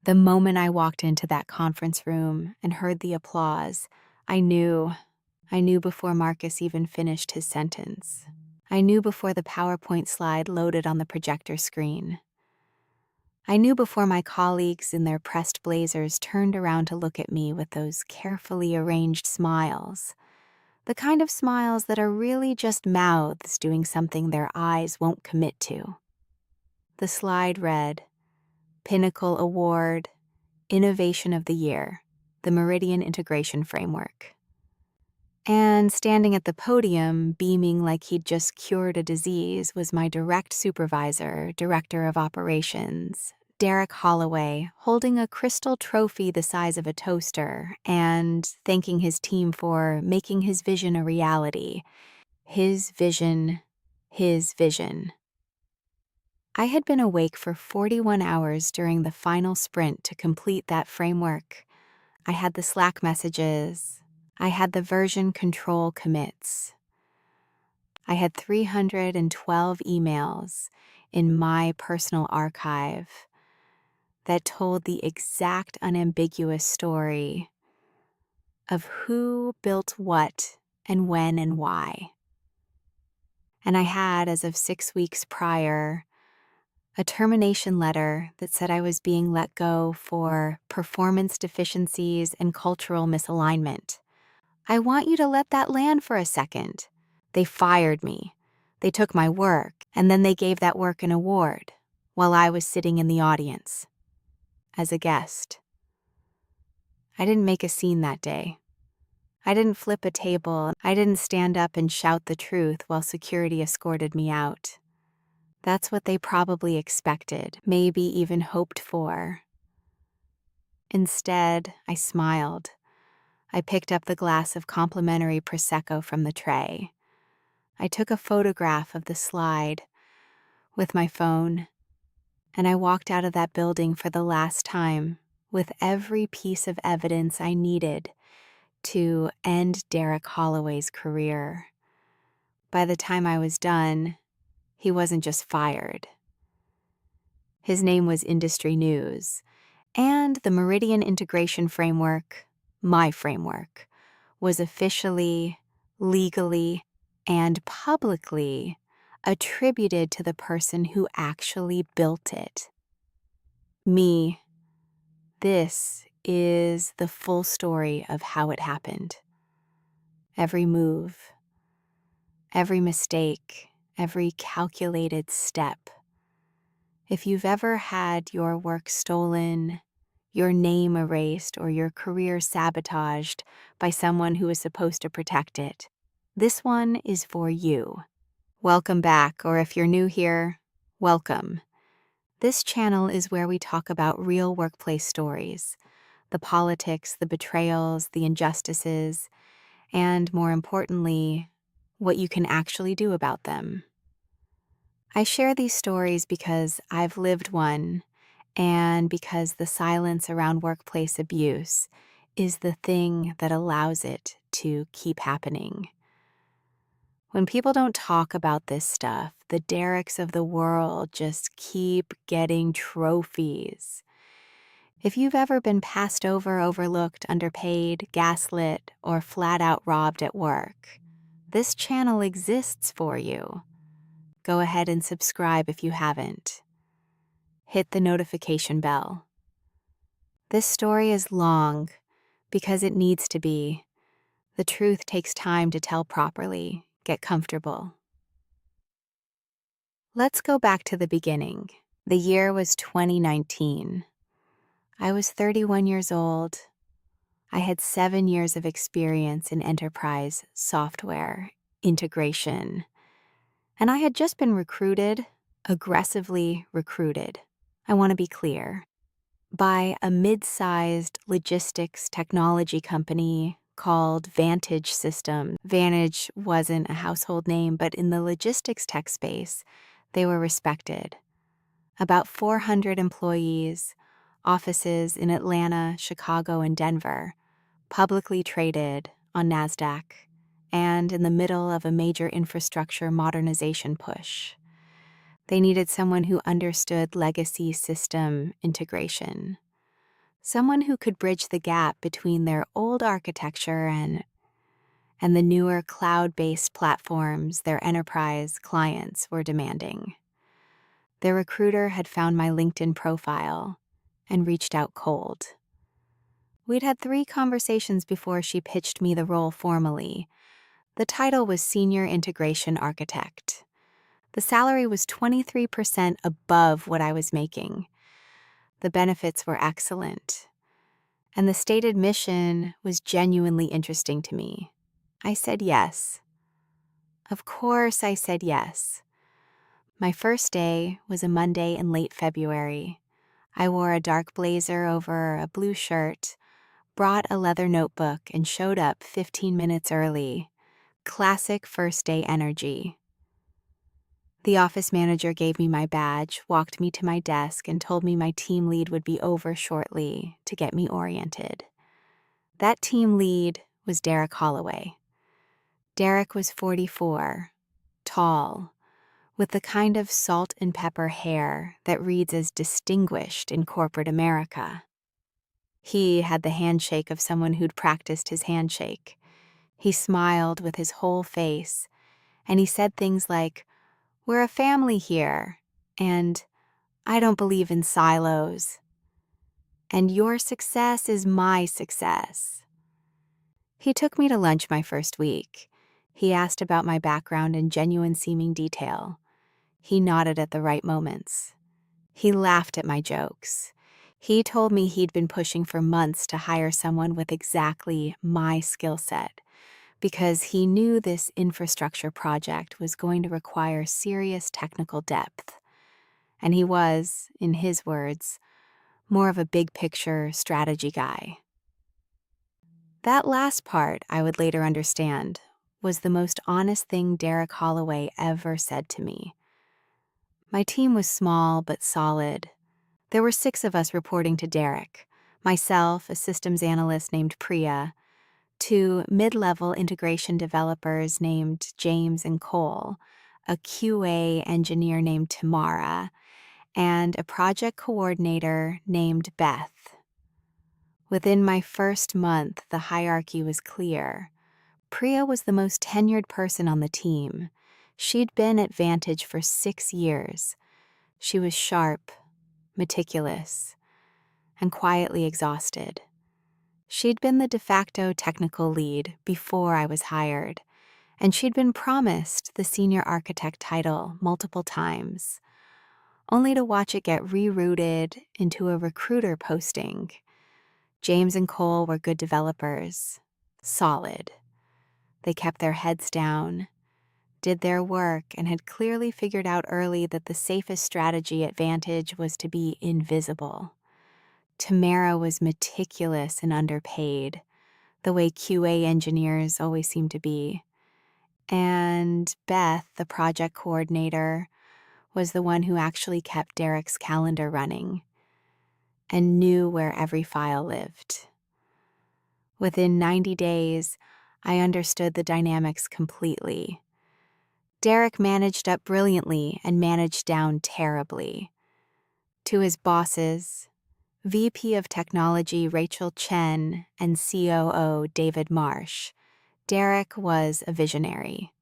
The moment I walked into that conference room and heard the applause, I knew. I knew before Marcus even finished his sentence. I knew before the PowerPoint slide loaded on the projector screen. I knew before my colleagues in their pressed blazers turned around to look at me with those carefully arranged smiles. The kind of smiles that are really just mouths doing something their eyes won't commit to. The slide read, Pinnacle Award, Innovation of the Year, the Meridian Integration Framework. And standing at the podium, beaming like he'd just cured a disease, was my direct supervisor, Director of Operations, Derek Holloway, holding a crystal trophy the size of a toaster and thanking his team for making his vision a reality. His vision, his vision. I had been awake for 41 hours during the final sprint to complete that framework. I had the Slack messages. I had the version control commits. I had 312 emails in my personal archive that told the exact unambiguous story of who built what and when and why. And I had, as of 6 weeks prior, a termination letter that said I was being let go for performance deficiencies and cultural misalignment. I want you to let that land for a second. They fired me. They took my work, and then they gave that work an award while I was sitting in the audience as a guest. I didn't make a scene that day. I didn't flip a table. I didn't stand up and shout the truth while security escorted me out. That's what they probably expected, maybe even hoped for. Instead, I smiled. I picked up the glass of complimentary Prosecco from the tray. I took a photograph of the slide with my phone, and I walked out of that building for the last time with every piece of evidence I needed to end Derek Holloway's career. By the time I was done, he wasn't just fired. His name was industry news, and the Meridian Integration Framework, my framework, was officially, legally, and publicly attributed to the person who actually built it. Me. This is the full story of how it happened. Every move, every mistake, every calculated step. If you've ever had your work stolen, your name erased, or your career sabotaged by someone who is supposed to protect it, this one is for you. Welcome back, or if you're new here, welcome. This channel is where we talk about real workplace stories, the politics, the betrayals, the injustices, and more importantly, what you can actually do about them. I share these stories because I've lived one, and because the silence around workplace abuse is the thing that allows it to keep happening. When people don't talk about this stuff, the Dereks of the world just keep getting trophies. If you've ever been passed over, overlooked, underpaid, gaslit, or flat out robbed at work, this channel exists for you. Go ahead and subscribe if you haven't. Hit the notification bell. This story is long because it needs to be. The truth takes time to tell properly. Get comfortable. Let's go back to the beginning. The year was 2019. I was 31 years old. I had 7 years of experience in enterprise software integration. And I had just been recruited, aggressively recruited. I want to be clear. By a mid-sized logistics technology company called Vantage Systems. Vantage wasn't a household name, but in the logistics tech space, they were respected. About 400 employees, offices in Atlanta, Chicago, and Denver, publicly traded on NASDAQ, and in the middle of a major infrastructure modernization push. They needed someone who understood legacy system integration. someone who could bridge the gap between their old architecture and the newer cloud-based platforms their enterprise clients were demanding. Their recruiter had found my LinkedIn profile and reached out cold. We'd had 3 conversations before she pitched me the role formally. The title was Senior Integration Architect. The salary was 23% above what I was making. The benefits were excellent. And the stated mission was genuinely interesting to me. I said yes. Of course I said yes. My first day was a Monday in late February. I wore a dark blazer over a blue shirt, brought a leather notebook, and showed up 15 minutes early. Classic first day energy. The office manager gave me my badge, walked me to my desk, and told me my team lead would be over shortly to get me oriented. That team lead was Derek Holloway. Derek was 44, tall, with the kind of salt and pepper hair that reads as distinguished in corporate America. He had the handshake of someone who'd practiced his handshake. He smiled with his whole face, and he said things like, "We're a family here," and "I don't believe in silos," and "Your success is my success." He took me to lunch my first week. He asked about my background in genuine-seeming detail. He nodded at the right moments. He laughed at my jokes. He told me he'd been pushing for months to hire someone with exactly my skill set, because he knew this infrastructure project was going to require serious technical depth. And he was, in his words, more of a big-picture strategy guy. That last part, I would later understand, was the most honest thing Derek Holloway ever said to me. My team was small but solid. There were 6 of us reporting to Derek, myself, a systems analyst named Priya, 2 mid-level integration developers named James and Cole, a QA engineer named Tamara, and a project coordinator named Beth. Within my first month, the hierarchy was clear. Priya was the most tenured person on the team. She'd been at Vantage for 6 years. She was sharp, meticulous, and quietly exhausted. She'd been the de facto technical lead before I was hired, and she'd been promised the senior architect title multiple times, only to watch it get rerouted into a recruiter posting. James and Cole were good developers, solid. They kept their heads down, did their work, and had clearly figured out early that the safest strategy at Vantage was to be invisible. Tamara was meticulous and underpaid, the way QA engineers always seem to be. And Beth, the project coordinator, was the one who actually kept Derek's calendar running and knew where every file lived. Within 90 days, I understood the dynamics completely. Derek managed up brilliantly and managed down terribly. To his bosses, VP of Technology Rachel Chen and COO David Marsh, Derek was a visionary.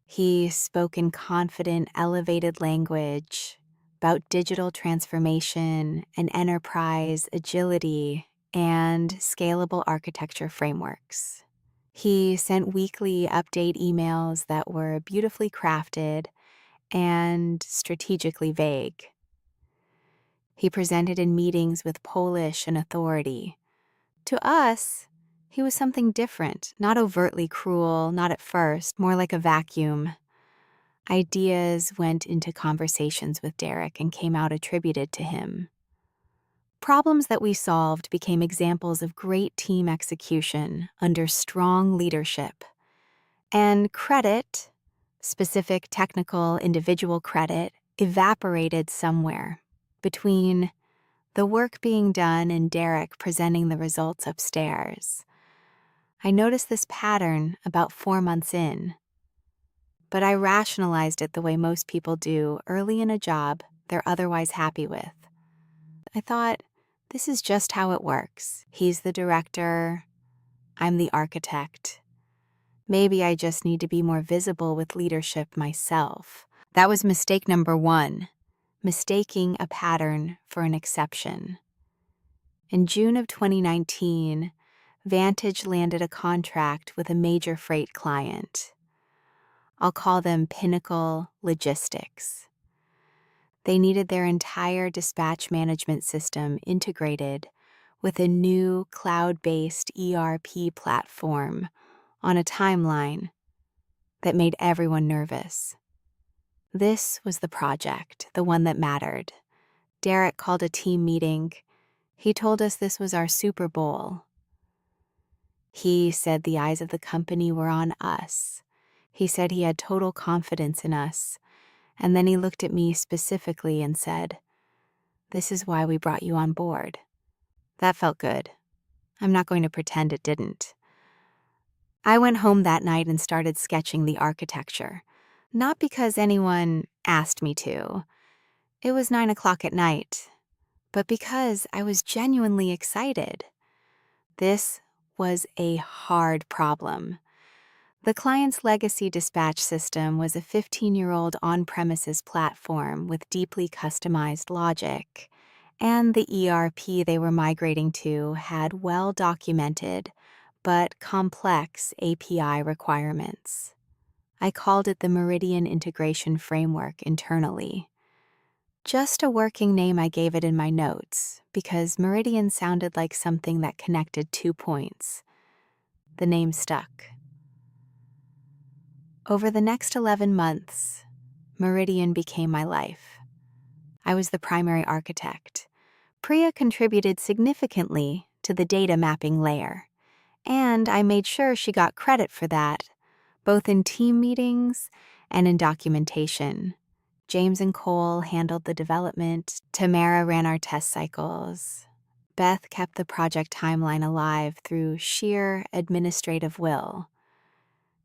He spoke in confident, elevated language about digital transformation and enterprise agility and scalable architecture frameworks. He sent weekly update emails that were beautifully crafted and strategically vague. He presented in meetings with polish and authority. To us, he was something different, not overtly cruel, not at first, more like a vacuum. Ideas went into conversations with Derek and came out attributed to him. Problems that we solved became examples of great team execution under strong leadership. And credit, specific technical individual credit, evaporated somewhere between the work being done and Derek presenting the results upstairs. I noticed this pattern about 4 months in, but I rationalized it the way most people do early in a job they're otherwise happy with. I thought, This is just how it works. He's the director, I'm the architect. Maybe I just need to be more visible with leadership myself. That was mistake number 1, mistaking a pattern for an exception. In June of 2019, Vantage landed a contract with a major freight client. I'll call them Pinnacle Logistics. They needed their entire dispatch management system integrated with a new cloud-based ERP platform on a timeline that made everyone nervous. This was the project, the one that mattered. Derek called a team meeting. He told us this was our Super Bowl. He said the eyes of the company were on us. He said he had total confidence in us. And then he looked at me specifically and said, "This is why we brought you on board." That felt good. I'm not going to pretend it didn't. I went home that night and started sketching the architecture. Not because anyone asked me to. It was 9 o'clock at night. But because I was genuinely excited. This was a hard problem. The client's legacy dispatch system was a 15-year-old on-premises platform with deeply customized logic, and the ERP they were migrating to had well-documented but complex API requirements. I called it the Meridian Integration Framework internally. Just a working name I gave it in my notes, because Meridian sounded like something that connected 2 points. The name stuck. Over the next 11 months, Meridian became my life. I was the primary architect. Priya contributed significantly to the data mapping layer, and I made sure she got credit for that, both in team meetings and in documentation. James and Cole handled the development, Tamara ran our test cycles. Beth kept the project timeline alive through sheer administrative will.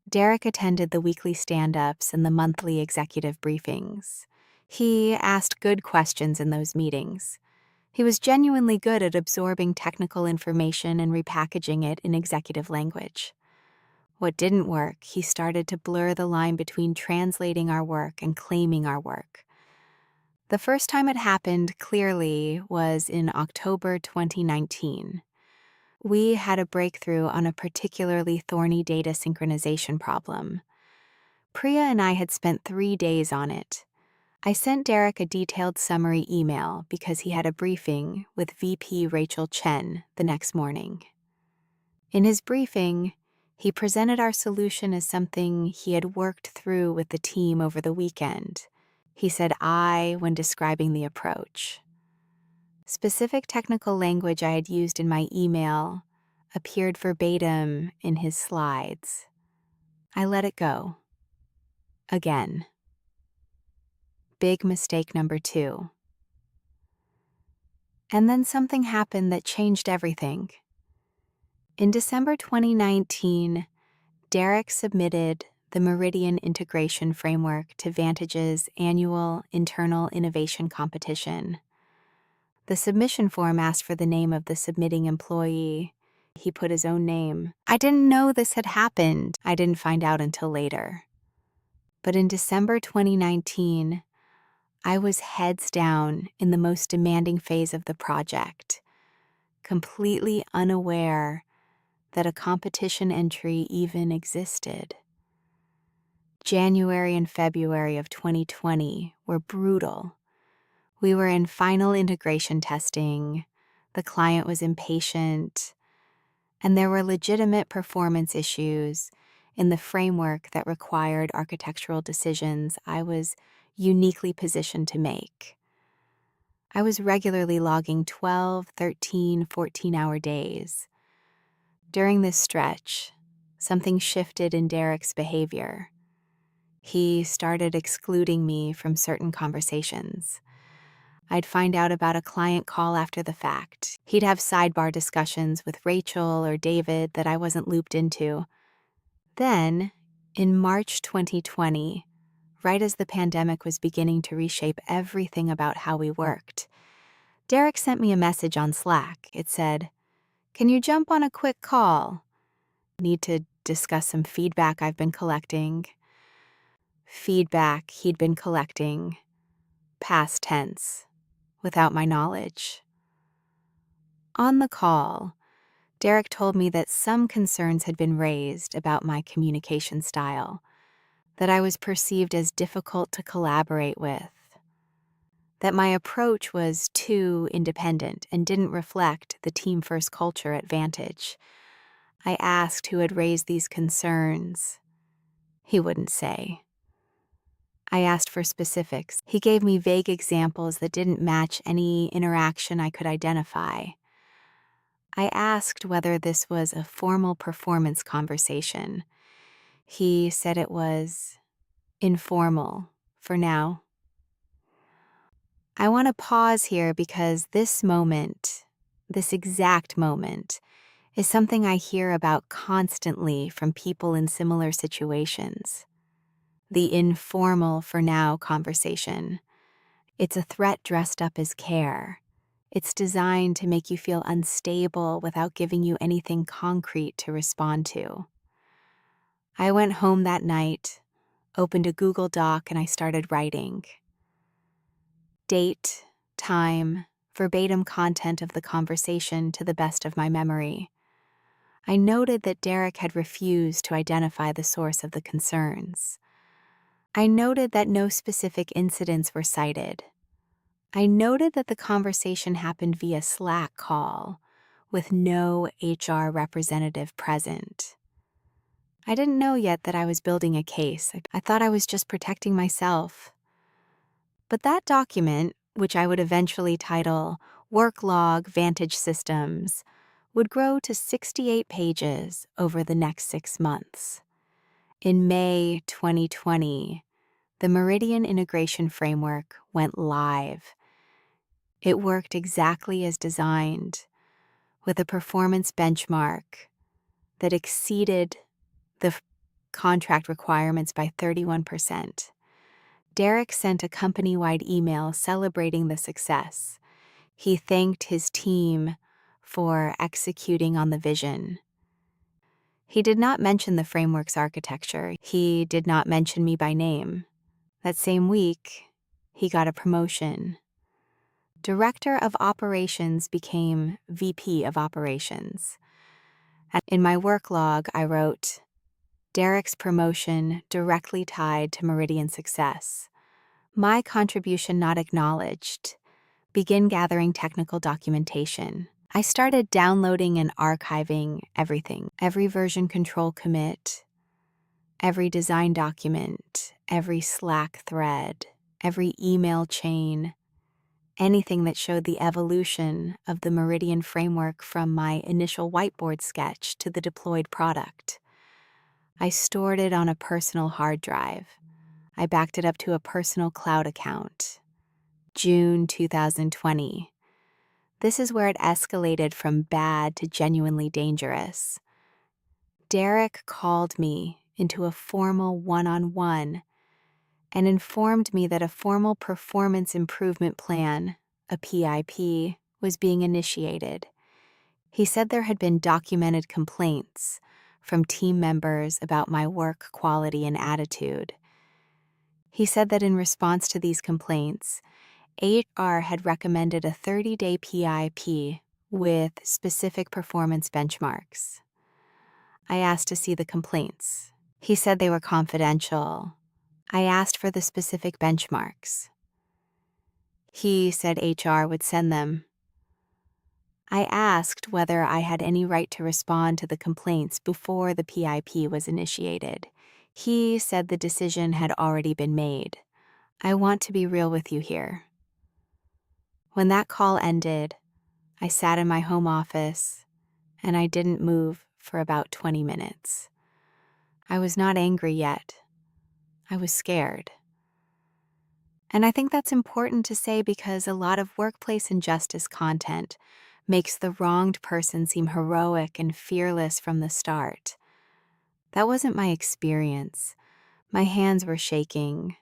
Derek attended the weekly stand-ups and the monthly executive briefings. He asked good questions in those meetings. He was genuinely good at absorbing technical information and repackaging it in executive language. What didn't work, he started to blur the line between translating our work and claiming our work. The first time it happened clearly was in October 2019. We had a breakthrough on a particularly thorny data synchronization problem. Priya and I had spent 3 days on it. I sent Derek a detailed summary email because he had a briefing with VP Rachel Chen the next morning. In his briefing, he presented our solution as something he had worked through with the team over the weekend. He said "I" when describing the approach. Specific technical language I had used in my email appeared verbatim in his slides. I let it go. Again. Big mistake number 2. And then something happened that changed everything. In December 2019, Derek submitted the Meridian Integration Framework to Vantage's annual internal innovation competition. The submission form asked for the name of the submitting employee. He put his own name. I didn't know this had happened. I didn't find out until later. But in December 2019, I was heads down in the most demanding phase of the project, completely unaware that a competition entry even existed. January and February of 2020 were brutal. We were in final integration testing, the client was impatient, and there were legitimate performance issues in the framework that required architectural decisions I was uniquely positioned to make. I was regularly logging 12, 13, 14-hour days. During this stretch, something shifted in Derek's behavior. He started excluding me from certain conversations. I'd find out about a client call after the fact. He'd have sidebar discussions with Rachel or David that I wasn't looped into. Then, in March 2020, right as the pandemic was beginning to reshape everything about how we worked, Derek sent me a message on Slack. It said, "Can you jump on a quick call? Need to discuss some feedback I've been collecting." Feedback he'd been collecting, past tense, without my knowledge. On the call, Derek told me that some concerns had been raised about my communication style, that I was perceived as difficult to collaborate with, that my approach was too independent and didn't reflect the team-first culture at Vantage. I asked who had raised these concerns. He wouldn't say. I asked for specifics. He gave me vague examples that didn't match any interaction I could identify. I asked whether this was a formal performance conversation. He said it was informal for now. I want to pause here because this moment, this exact moment, is something I hear about constantly from people in similar situations. The informal for now conversation. It's a threat dressed up as care. It's designed to make you feel unstable without giving you anything concrete to respond to. I went home that night, opened a Google Doc, and I started writing. Date, time, verbatim content of the conversation to the best of my memory. I noted that Derek had refused to identify the source of the concerns. I noted that no specific incidents were cited. I noted that the conversation happened via Slack call, with no HR representative present. I didn't know yet that I was building a case. I thought I was just protecting myself. But that document, which I would eventually title Work Log Vantage Systems, would grow to 68 pages over the next 6 months. In May 2020, the Meridian Integration Framework went live. It worked exactly as designed, with a performance benchmark that exceeded the contract requirements by 31%. Derek sent a company-wide email celebrating the success. He thanked his team for executing on the vision. He did not mention the framework's architecture. He did not mention me by name. That same week, he got a promotion. Director of Operations became VP of Operations. In my work log, I wrote, "Derek's promotion directly tied to Meridian success. My contribution not acknowledged. Begin gathering technical documentation." I started downloading and archiving everything, every version control commit, every design document, every Slack thread, every email chain, anything that showed the evolution of the Meridian framework from my initial whiteboard sketch to the deployed product. I stored it on a personal hard drive. I backed it up to a personal cloud account. June 2020. This is where it escalated from bad to genuinely dangerous. Derek called me into a formal one-on-one and informed me that a formal performance improvement plan, a PIP, was being initiated. He said there had been documented complaints from team members about my work quality and attitude. He said that in response to these complaints, HR had recommended a 30-day PIP with specific performance benchmarks. I asked to see the complaints. He said they were confidential. I asked for the specific benchmarks. He said HR would send them. I asked whether I had any right to respond to the complaints before the PIP was initiated. He said the decision had already been made. I want to be real with you here. When that call ended, I sat in my home office and I didn't move for about 20 minutes. I was not angry yet. I was scared. And I think that's important to say because a lot of workplace injustice content makes the wronged person seem heroic and fearless from the start. That wasn't my experience. My hands were shaking.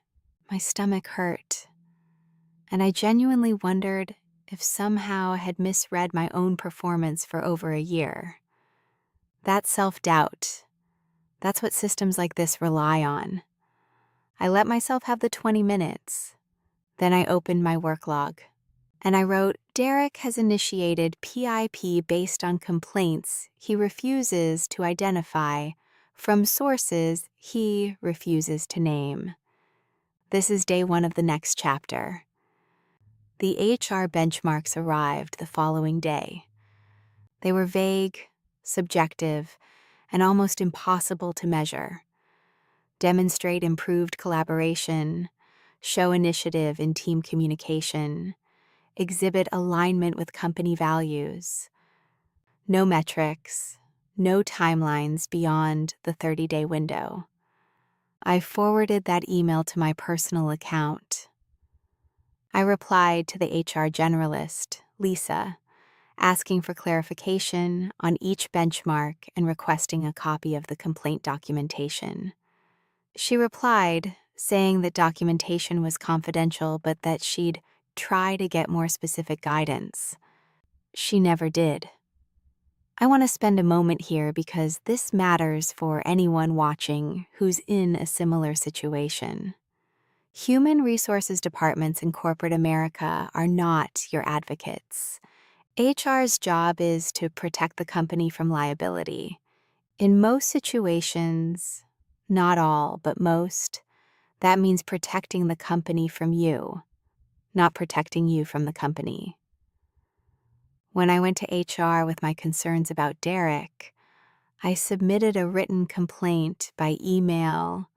My stomach hurt. And I genuinely wondered if somehow I had misread my own performance for over a year. That self-doubt, that's what systems like this rely on. I let myself have the 20 minutes. Then I opened my work log. And I wrote, Derek has initiated PIP based on complaints he refuses to identify from sources he refuses to name. This is day 1 of the next chapter. The HR benchmarks arrived the following day. They were vague, subjective, and almost impossible to measure. Demonstrate improved collaboration, show initiative in team communication, exhibit alignment with company values. No metrics, no timelines beyond the 30-day window. I forwarded that email to my personal account. I replied to the HR generalist, Lisa, asking for clarification on each benchmark and requesting a copy of the complaint documentation. She replied, saying that documentation was confidential but that she'd try to get more specific guidance. She never did. I want to spend a moment here because this matters for anyone watching who's in a similar situation. Human resources departments in corporate America are not your advocates. HR's job is to protect the company from liability. In most situations, not all, but most, that means protecting the company from you, not protecting you from the company. When I went to HR with my concerns about Derek, I submitted a written complaint by email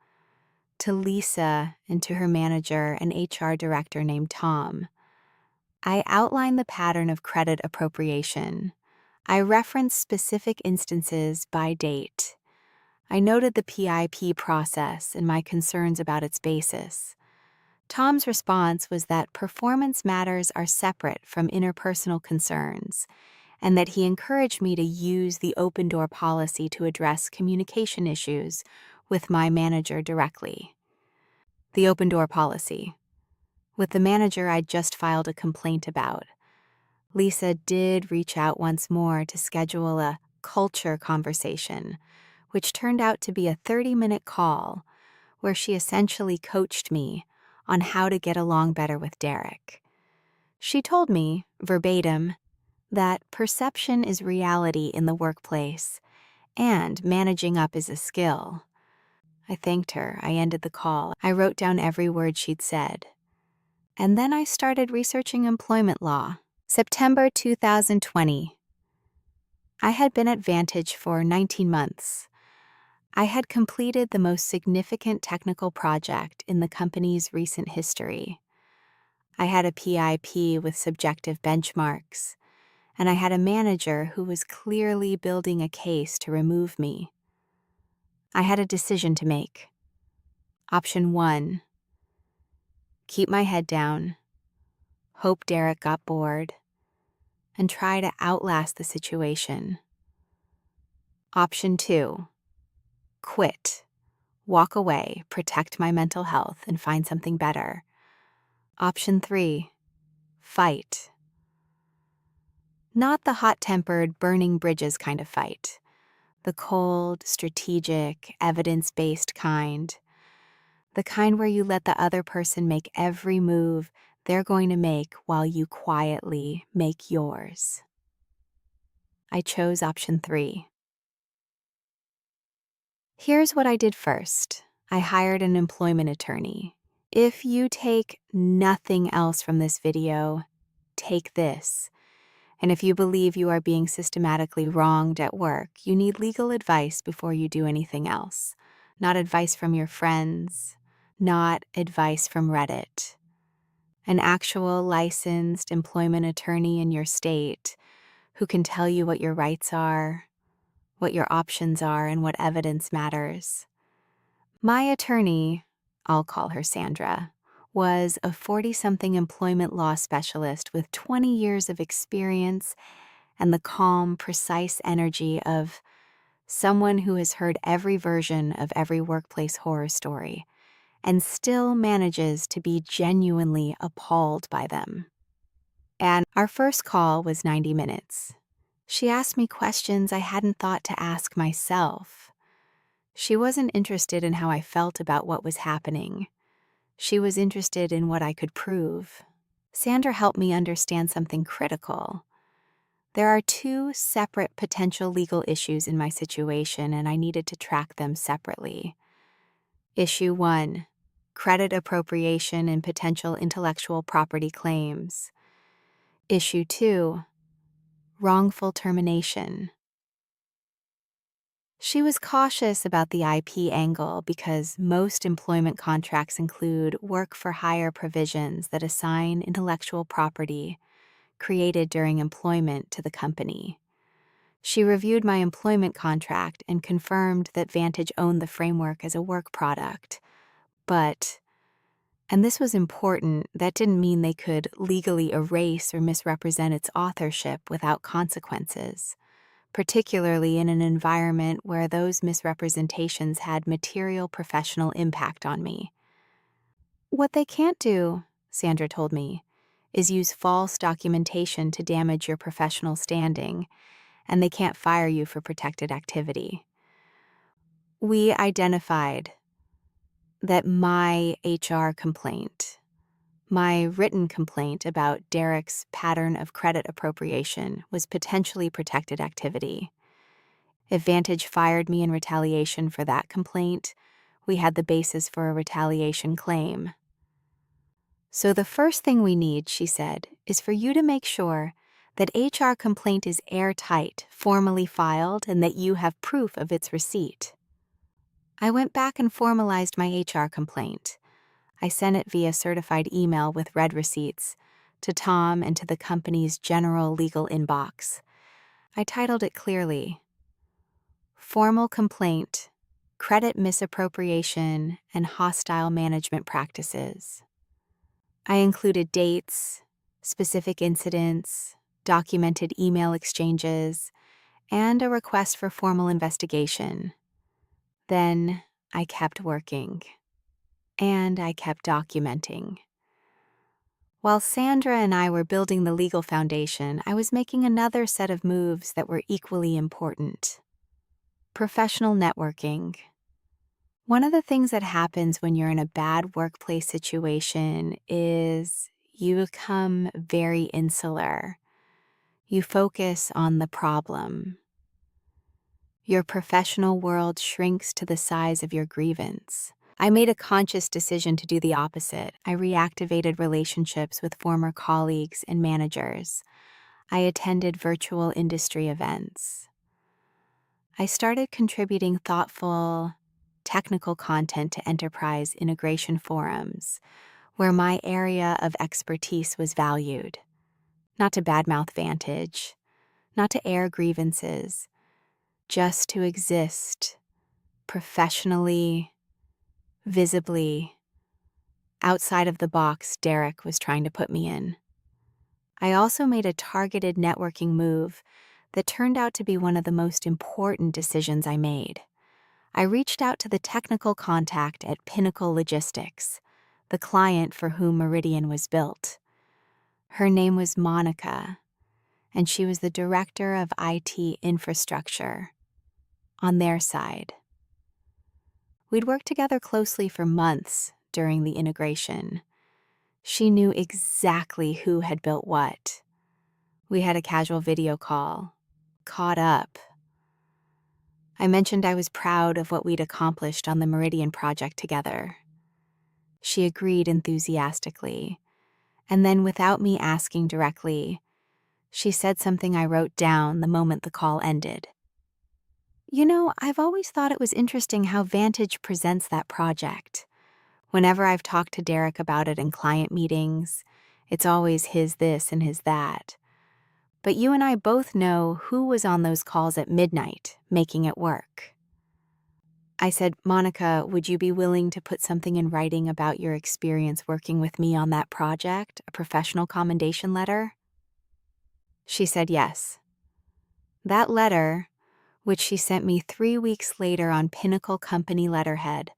to Lisa and to her manager, an HR director named Tom. I outlined the pattern of credit appropriation. I referenced specific instances by date. I noted the PIP process and my concerns about its basis. Tom's response was that performance matters are separate from interpersonal concerns, and that he encouraged me to use the open door policy to address communication issues with my manager directly. The open door policy. With the manager I'd just filed a complaint about, Lisa did reach out once more to schedule a culture conversation, which turned out to be a 30-minute call where she essentially coached me on how to get along better with Derek. She told me, verbatim, that perception is reality in the workplace and managing up is a skill. I thanked her. I ended the call. I wrote down every word she'd said. And then I started researching employment law. September 2020. I had been at Vantage for 19 months. I had completed the most significant technical project in the company's recent history. I had a PIP with subjective benchmarks, and I had a manager who was clearly building a case to remove me. I had a decision to make. Option 1, keep my head down, hope Derek got bored, and try to outlast the situation. Option 2, quit, walk away, protect my mental health, and find something better. Option 3, fight. Not the hot-tempered, burning bridges kind of fight. The cold, strategic, evidence-based kind. The kind where you let the other person make every move they're going to make while you quietly make yours. I chose option 3. Here's what I did first. I hired an employment attorney. If you take nothing else from this video, take this. And if you believe you are being systematically wronged at work, you need legal advice before you do anything else. Not advice from your friends, not advice from Reddit. An actual licensed employment attorney in your state who can tell you what your rights are, what your options are, and what evidence matters. My attorney, I'll call her Sandra, was a 40-something employment law specialist with 20 years of experience and the calm, precise energy of someone who has heard every version of every workplace horror story and still manages to be genuinely appalled by them. And our first call was 90 minutes. She asked me questions I hadn't thought to ask myself. She wasn't interested in how I felt about what was happening. She was interested in what I could prove. Sandra helped me understand something critical. There are two separate potential legal issues in my situation, and I needed to track them separately. Issue 1, credit appropriation and potential intellectual property claims. Issue 2, wrongful termination. She was cautious about the IP angle because most employment contracts include work-for-hire provisions that assign intellectual property created during employment to the company. She reviewed my employment contract and confirmed that Vantage owned the framework as a work product. But, and this was important, that didn't mean they could legally erase or misrepresent its authorship without consequences, particularly in an environment where those misrepresentations had material professional impact on me. What they can't do, Sandra told me, is use false documentation to damage your professional standing, and they can't fire you for protected activity. We identified that my HR complaint, my written complaint about Derek's pattern of credit appropriation, was potentially protected activity. If Vantage fired me in retaliation for that complaint, we had the basis for a retaliation claim. So the first thing we need, she said, is for you to make sure that HR complaint is airtight, formally filed, and that you have proof of its receipt. I went back and formalized my HR complaint. I sent it via certified email with read receipts to Tom and to the company's general legal inbox. I titled it clearly, Formal Complaint, Credit Misappropriation and Hostile Management Practices. I included dates, specific incidents, documented email exchanges, and a request for formal investigation. Then I kept working, and I kept documenting. While Sandra and I were building the legal foundation, I was making another set of moves that were equally important. Professional networking. One of the things that happens when you're in a bad workplace situation is you become very insular. You focus on the problem. Your professional world shrinks to the size of your grievance. I made a conscious decision to do the opposite. I reactivated relationships with former colleagues and managers. I attended virtual industry events. I started contributing thoughtful, technical content to enterprise integration forums, where my area of expertise was valued. Not to badmouth Vantage, not to air grievances, just to exist professionally, visibly, outside of the box Derek was trying to put me in. I also made a targeted networking move that turned out to be one of the most important decisions I made. I reached out to the technical contact at Pinnacle Logistics, the client for whom Meridian was built. Her name was Monica, and she was the director of IT infrastructure on their side. We'd worked together closely for months during the integration. She knew exactly who had built what. We had a casual video call, caught up. I mentioned I was proud of what we'd accomplished on the Meridian project together. She agreed enthusiastically, and then without me asking directly, she said something I wrote down the moment the call ended. You know, I've always thought it was interesting how Vantage presents that project. Whenever I've talked to Derek about it in client meetings, it's always his this and his that. But you and I both know who was on those calls at midnight, making it work. I said, Monica, would you be willing to put something in writing about your experience working with me on that project, a professional commendation letter? She said yes. That letter, which she sent me 3 weeks later on Pinnacle Company letterhead,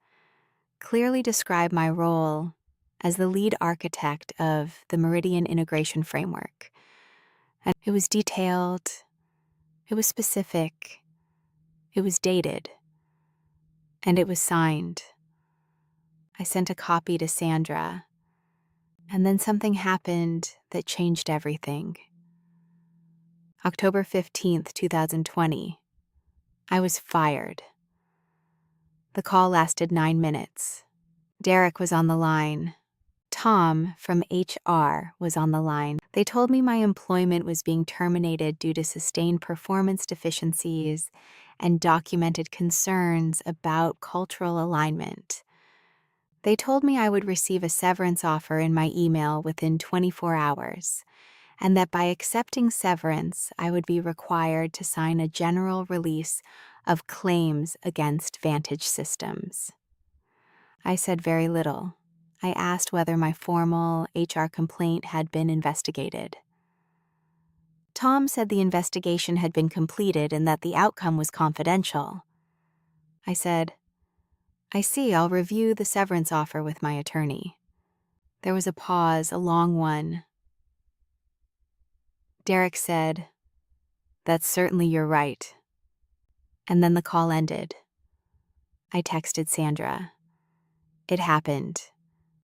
clearly described my role as the lead architect of the Meridian Integration Framework, And it was detailed, it was specific, it was dated, and it was signed. I sent a copy to Sandra, and then something happened that changed everything. October 15th, 2020. I was fired. The call lasted 9 minutes. Derek was on the line. Tom from HR was on the line. They told me my employment was being terminated due to sustained performance deficiencies and documented concerns about cultural alignment. They told me I would receive a severance offer in my email within 24 hours, and that by accepting severance, I would be required to sign a general release of claims against Vantage Systems. I said very little. I asked whether my formal HR complaint had been investigated. Tom said the investigation had been completed and that the outcome was confidential. I said, I see, I'll review the severance offer with my attorney. There was a pause, a long one. Derek said, That's certainly your right. And then the call ended. I texted Sandra. It happened.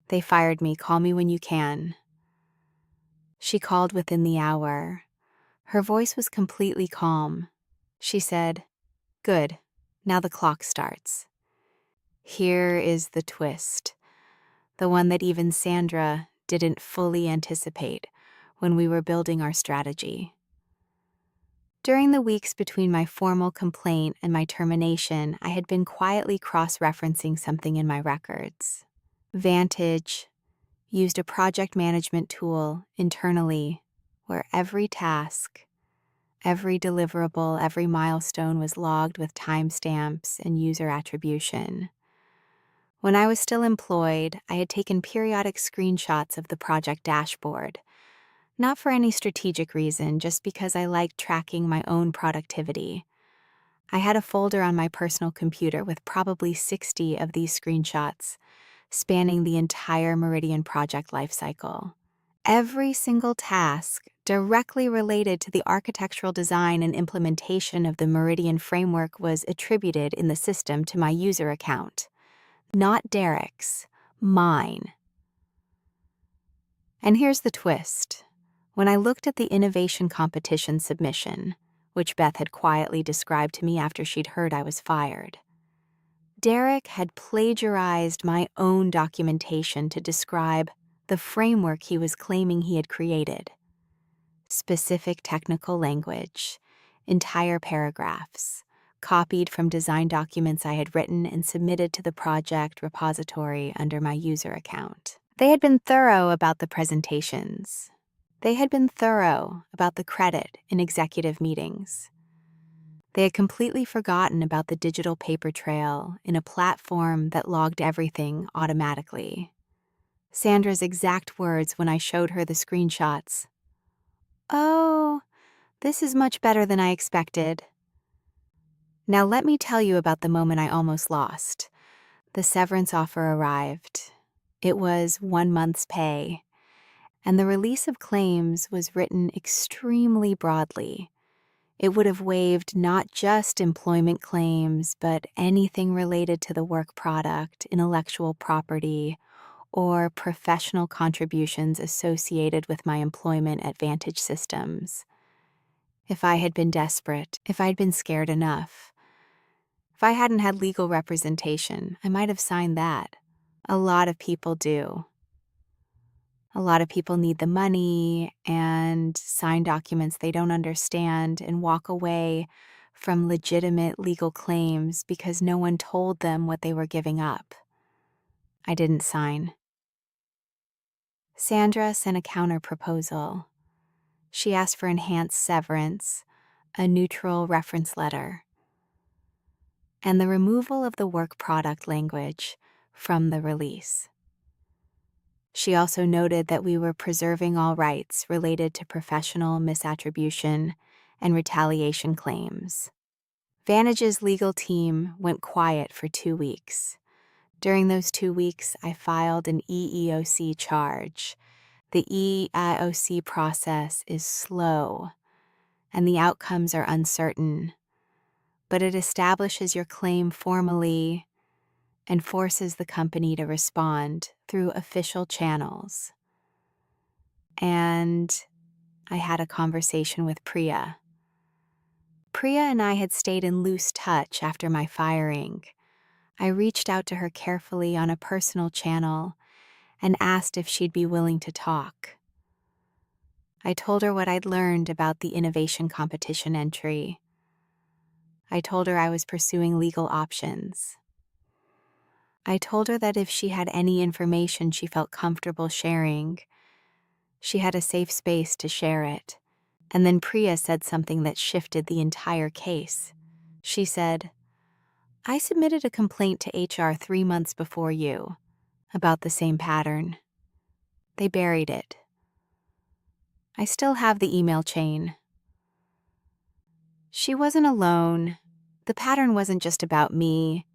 They fired me. Call me when you can. She called within the hour. Her voice was completely calm. She said, Good. Now the clock starts. Here is the twist. The one that even Sandra didn't fully anticipate when we were building our strategy. During the weeks between my formal complaint and my termination, I had been quietly cross-referencing something in my records. Vantage used a project management tool internally where every task, every deliverable, every milestone was logged with timestamps and user attribution. When I was still employed, I had taken periodic screenshots of the project dashboard, not for any strategic reason, just because I liked tracking my own productivity. I had a folder on my personal computer with probably 60 of these screenshots, spanning the entire Meridian project lifecycle. Every single task directly related to the architectural design and implementation of the Meridian framework was attributed in the system to my user account. Not Derek's, mine. And here's the twist. When I looked at the innovation competition submission, which Beth had quietly described to me after she'd heard I was fired, Derek had plagiarized my own documentation to describe the framework he was claiming he had created. Specific technical language, entire paragraphs, copied from design documents I had written and submitted to the project repository under my user account. They had been thorough about the presentations. They had been thorough about the credit in executive meetings. They had completely forgotten about the digital paper trail in a platform that logged everything automatically. Sandra's exact words when I showed her the screenshots. Oh, this is much better than I expected. Now let me tell you about the moment I almost lost. The severance offer arrived. It was 1 month's pay, and the release of claims was written extremely broadly. It would have waived not just employment claims, but anything related to the work product, intellectual property, or professional contributions associated with my employment at Vantage Systems. If I had been desperate, if I'd been scared enough, if I hadn't had legal representation, I might have signed that. A lot of people do. A lot of people need the money and sign documents they don't understand and walk away from legitimate legal claims because no one told them what they were giving up. I didn't sign. Sandra sent a counter proposal. She asked for enhanced severance, a neutral reference letter, and the removal of the work product language from the release. She also noted that we were preserving all rights related to professional misattribution and retaliation claims. Vantage's legal team went quiet for 2 weeks. During those 2 weeks, I filed an EEOC charge, The EIOC process is slow, and the outcomes are uncertain, but it establishes your claim formally and forces the company to respond through official channels. And I had a conversation with Priya. Priya and I had stayed in loose touch after my firing. I reached out to her carefully on a personal channel and asked if she'd be willing to talk. I told her what I'd learned about the innovation competition entry. I told her I was pursuing legal options. I told her that if she had any information she felt comfortable sharing, she had a safe space to share it. And then Priya said something that shifted the entire case. She said, "I submitted a complaint to HR 3 months before you about the same pattern. They buried it. I still have the email chain." She wasn't alone. The pattern wasn't just about me.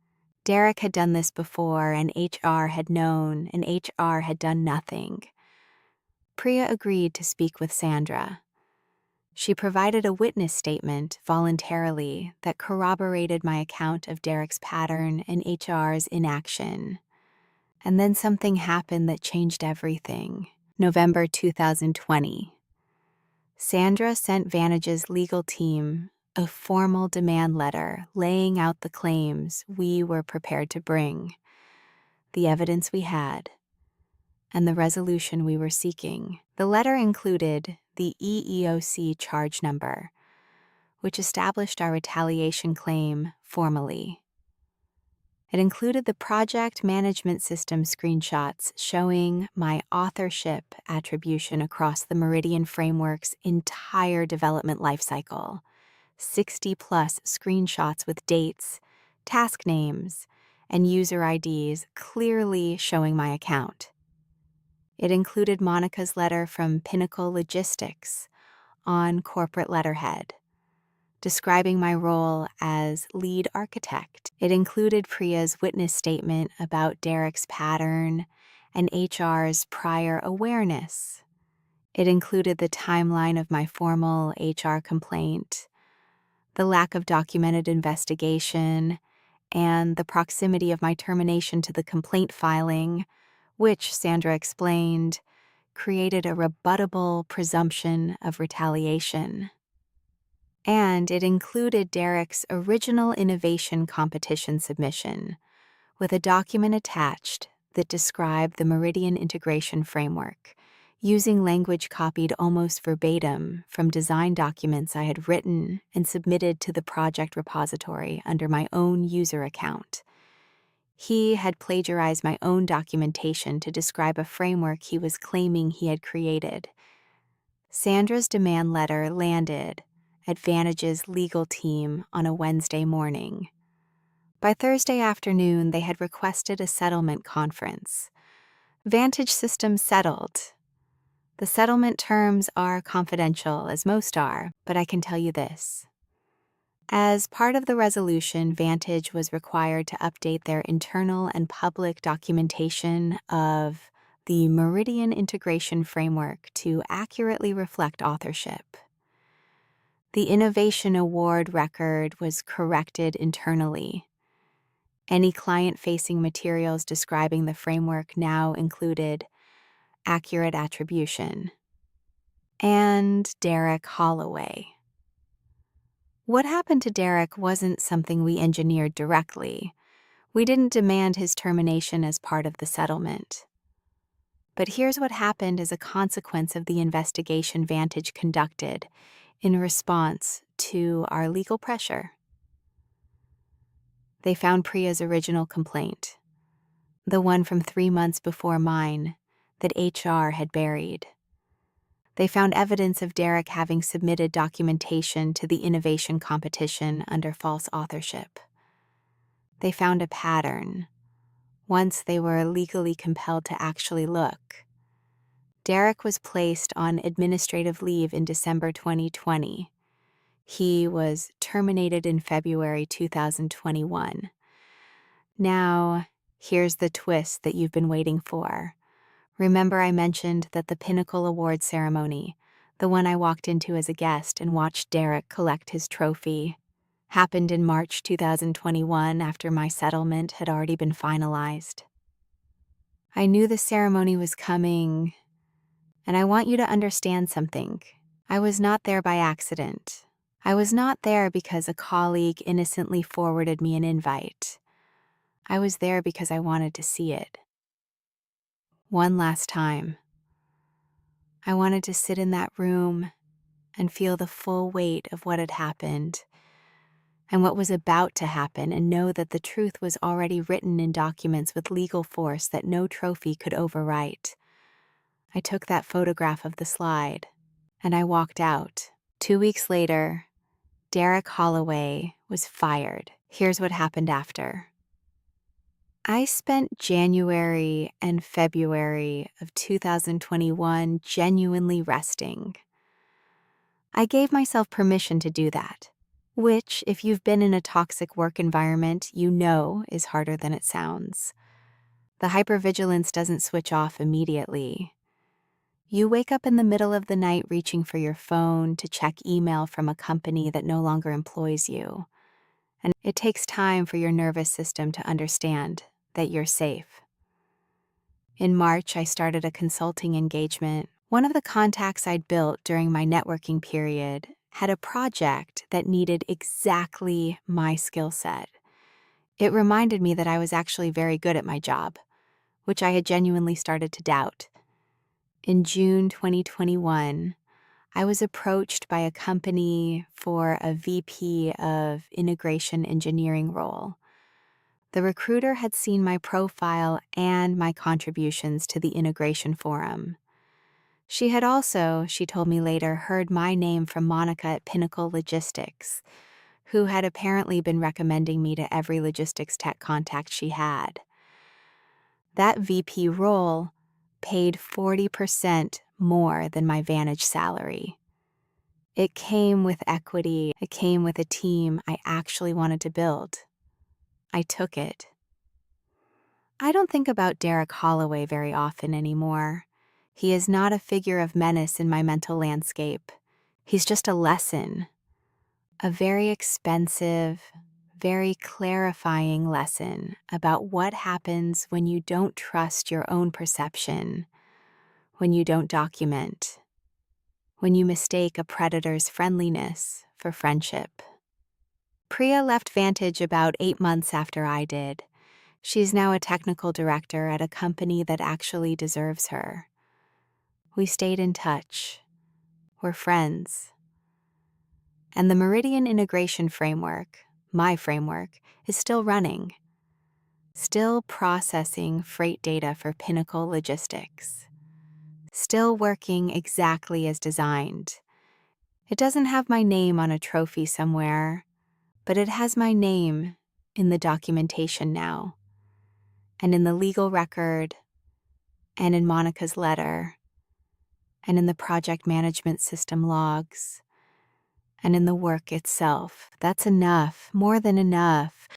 Derek had done this before, and HR had known, and HR had done nothing. Priya agreed to speak with Sandra. She provided a witness statement voluntarily that corroborated my account of Derek's pattern and HR's inaction. And then something happened that changed everything. November 2020. Sandra sent Vantage's legal team a formal demand letter laying out the claims we were prepared to bring, the evidence we had, and the resolution we were seeking. The letter included the EEOC charge number, which established our retaliation claim formally. It included the project management system screenshots showing my authorship attribution across the Meridian framework's entire development lifecycle, 60-plus screenshots with dates, task names, and user IDs clearly showing my account. It included Monica's letter from Pinnacle Logistics on corporate letterhead, describing my role as lead architect. It included Priya's witness statement about Derek's pattern and HR's prior awareness. It included the timeline of my formal HR complaint, the lack of documented investigation, and the proximity of my termination to the complaint filing, which, Sandra explained, created a rebuttable presumption of retaliation. And it included Derek's original innovation competition submission, with a document attached that described the Meridian integration framework, using language copied almost verbatim from design documents I had written and submitted to the project repository under my own user account. He had plagiarized my own documentation to describe a framework he was claiming he had created. Sandra's demand letter landed at Vantage's legal team on a Wednesday morning. By Thursday afternoon, they had requested a settlement conference. Vantage Systems settled. The settlement terms are confidential, as most are, but I can tell you this. As part of the resolution, Vantage was required to update their internal and public documentation of the Meridian integration framework to accurately reflect authorship. The Innovation Award record was corrected internally. Any client-facing materials describing the framework now included accurate attribution. And Derek Holloway. What happened to Derek wasn't something we engineered directly. We didn't demand his termination as part of the settlement. But here's what happened as a consequence of the investigation Vantage conducted in response to our legal pressure. They found Priya's original complaint, the one from 3 months before mine, that HR had buried. They found evidence of Derek having submitted documentation to the innovation competition under false authorship. They found a pattern, once they were legally compelled to actually look. Derek was placed on administrative leave in December 2020. He was terminated in February 2021. Now, here's the twist that you've been waiting for. Remember, I mentioned that the Pinnacle Award ceremony, the one I walked into as a guest and watched Derek collect his trophy, happened in March 2021 after my settlement had already been finalized. I knew the ceremony was coming, and I want you to understand something. I was not there by accident. I was not there because a colleague innocently forwarded me an invite. I was there because I wanted to see it. One last time. I wanted to sit in that room and feel the full weight of what had happened and what was about to happen, and know that the truth was already written in documents with legal force that no trophy could overwrite. I took that photograph of the slide, and I walked out. 2 weeks later, Derek Holloway was fired. Here's what happened after. I spent January and February of 2021 genuinely resting. I gave myself permission to do that, which, if you've been in a toxic work environment, you know is harder than it sounds. The hypervigilance doesn't switch off immediately. You wake up in the middle of the night reaching for your phone to check email from a company that no longer employs you. And it takes time for your nervous system to understand that you're safe. In March, I started a consulting engagement. One of the contacts I'd built during my networking period had a project that needed exactly my skill set. It reminded me that I was actually very good at my job, which I had genuinely started to doubt. In June 2021, I was approached by a company for a VP of integration engineering role. The recruiter had seen my profile and my contributions to the integration forum. She had also, she told me later, heard my name from Monica at Pinnacle Logistics, who had apparently been recommending me to every logistics tech contact she had. That VP role paid 40% more than my Vantage salary. It came with equity. It came with a team I actually wanted to build. I took it. I don't think about Derek Holloway very often anymore. He is not a figure of menace in my mental landscape. He's just a lesson. A very expensive, very clarifying lesson about what happens when you don't trust your own perception, when you don't document, when you mistake a predator's friendliness for friendship. Priya left Vantage about 8 months after I did. She's now a technical director at a company that actually deserves her. We stayed in touch. We're friends. And the Meridian Integration Framework, my framework, is still running. Still processing freight data for Pinnacle Logistics. Still working exactly as designed. It doesn't have my name on a trophy somewhere, but it has my name in the documentation now, and in the legal record, and in Monica's letter, and in the project management system logs, and in the work itself. That's enough, more than enough.